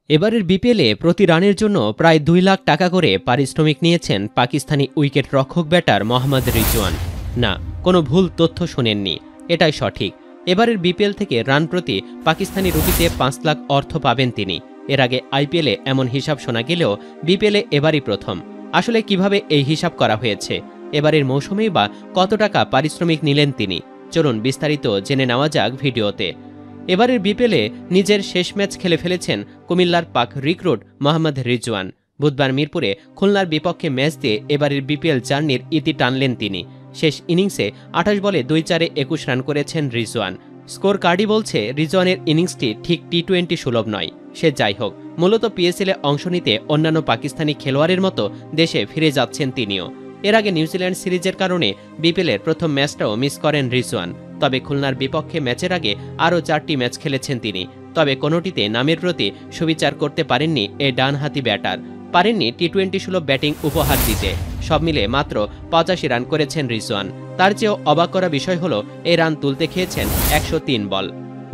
এবারের বিপিএলে প্রতি রানের জন্য প্রায় ২ লাখ টাকা করে পারিশ্রমিক নিয়েছেন পাকিস্তানি উইকেট রক্ষক ব্যাটার মোহাম্মদ রিজওয়ান। না, কোনো ভুল তথ্য শোনেননি, এটাই সঠিক। এবারের বিপিএল থেকে রান প্রতি পাকিস্তানি রুপিতে ৫ লাখ অর্থ পাবেন তিনি। এর আগে আইপিএলে এমন হিসাব শোনা গেলেও বিপিএলে এবারই প্রথম। আসলে কিভাবে এই হিসাব করা হয়েছে, এবারের মৌসুমেই বা কত টাকা পারিশ্রমিক নিলেন তিনি, চলুন বিস্তারিত জেনে নেওয়া যাক ভিডিওতে। এবারের বিপিএলে নিজের শেষ ম্যাচ খেলে ফেলেছেন কুমিল্লার পাক রিক্রুট মোহাম্মদ রিজওয়ান। বুধবার মিরপুরে খুলনার বিপক্ষে ম্যাচ দিয়ে এবারের বিপিএল জার্নির ইতি টানলেন তিনি। শেষ ইনিংসে ২৮ বলে ২-৪-এ ২১ রান করেছেন রিজওয়ান। স্কোর কার্ডই বলছে রিজওয়ানের ইনিংসটি ঠিক টি-20 সুলভ নয়। সে যাই হোক, মূলত পিএসএলে অংশ নিতে অন্যান্য পাকিস্তানি খেলোয়াড়ের মতো দেশে ফিরে যাচ্ছেন তিনিও। এর আগে নিউজিল্যান্ড সিরিজের কারণে বিপিএলের প্রথম ম্যাচটাও মিস করেন রিজওয়ান। তবে খুলনার বিপক্ষে ম্যাচের আগে আরও ৪টি ম্যাচ খেলেছেন তিনি। তবে কোনোটিতে নামের প্রতি সুবিচার করতে পারেননি এই ডানহাতি ব্যাটার। পারেননি টি-20 সুলভ ব্যাটিং উপহার দিতে। সব মিলে মাত্র ৮৫ রান করেছেন রিজওয়ান। তার চেয়েও অবাক করা বিষয় হলো এই রান তুলতে খেয়েছেন ১০৩ বল।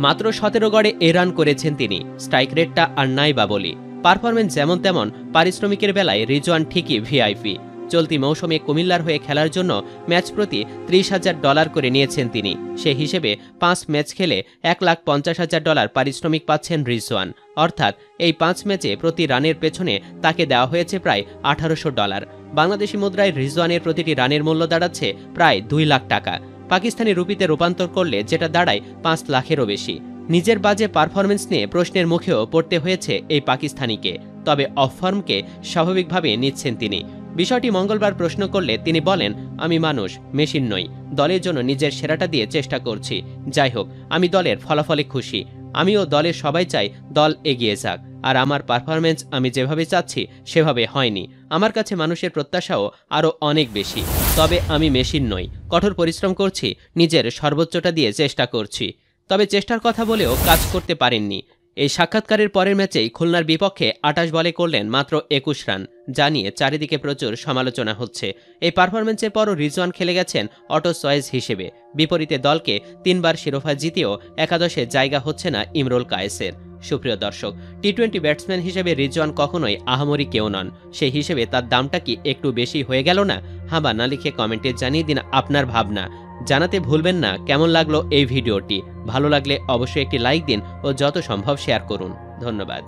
মাত্র ১৭ গড়ে এই রান করেছেন তিনি। স্ট্রাইক রেটটা আর নাই বা বলি। পারফরমেন্স যেমন তেমন, পারিশ্রমিকের বেলায় রিজওয়ান ঠিকই ভিআইপি। চলতি মৌসুমে কুমিল্লার হয়ে খেলার জন্য ম্যাচ প্রতি $৩০,০০০ করে নিয়েছেন তিনি। সে হিসেবে ৫ ম্যাচ খেলে $১,৫০,০০০ পারিশ্রমিক পাচ্ছেন রিজওয়ান। অর্থাৎ এই ৫ ম্যাচে প্রতি রানের পেছনে তাকে দেওয়া হয়েছে প্রায় $১,৮০০। বাংলাদেশি মুদ্রায় রিজওয়ানের প্রতিটি রানের মূল্য দাঁড়াচ্ছে প্রায় ২ লাখ টাকা। পাকিস্তানি রুপিতে রূপান্তর করলে যেটা দাঁড়ায় ৫ লাখেরও বেশি। নিজের বাজে পারফরমেন্স নিয়ে প্রশ্নের মুখেও পড়তে হয়েছে এই পাকিস্তানিকে। তবে অফ ফর্মকে স্বাভাবিকভাবে নিচ্ছেন তিনি। বিষয়টি মঙ্গলবার প্রশ্ন করলে তিনি বলেন, আমি মানুষ, মেশিন নই। দলের জন্য নিজের সেরাটা দিয়ে চেষ্টা করছি। যাই হোক, আমি দলের ফলাফলে খুশি। আমিও দলের সবাই চাই দল এগিয়ে যাক। আর আমার পারফরমেন্স আমি যেভাবে চাচ্ছি সেভাবে হয়নি। আমার কাছে মানুষের প্রত্যাশাও আরও অনেক বেশি। তবে আমি মেশিন নই, কঠোর পরিশ্রম করছি, নিজের সর্বোচ্চটা দিয়ে চেষ্টা করছি। তবে চেষ্টার কথা বলেও কাজ করতে পারেননি। এই সাক্ষাৎকারের পরের ম্যাচেই খুলনার বিপক্ষে ২৮ বলে করলেন মাত্র ২১ রান, যা নিয়ে চারিদিকে প্রচুর সমালোচনা হচ্ছে। এই পারফরমেন্সের পরও রিজওয়ান খেলে গেছেন অটো চয়েস হিসেবে। বিপরীতে দলকে ৩ বার শিরোপা জিতেও একাদশে জায়গা হচ্ছে না ইমরুল কায়েসের। সুপ্রিয় দর্শক, টি-20 ব্যাটসম্যান হিসেবে রিজওয়ান কখনোই আহামরি কেউ নন। সেই হিসেবে তার দামটা কি একটু বেশি হয়ে গেল না? হ্যাঁ বা না লিখে কমেন্টে জানিয়ে দিন আপনার ভাবনা। জানাতে ভুলবেন না কেমন লাগলো এই ভিডিওটি। ভালো লাগলে অবশ্যই একটি লাইক দিন ও যত সম্ভব শেয়ার করুন। ধন্যবাদ।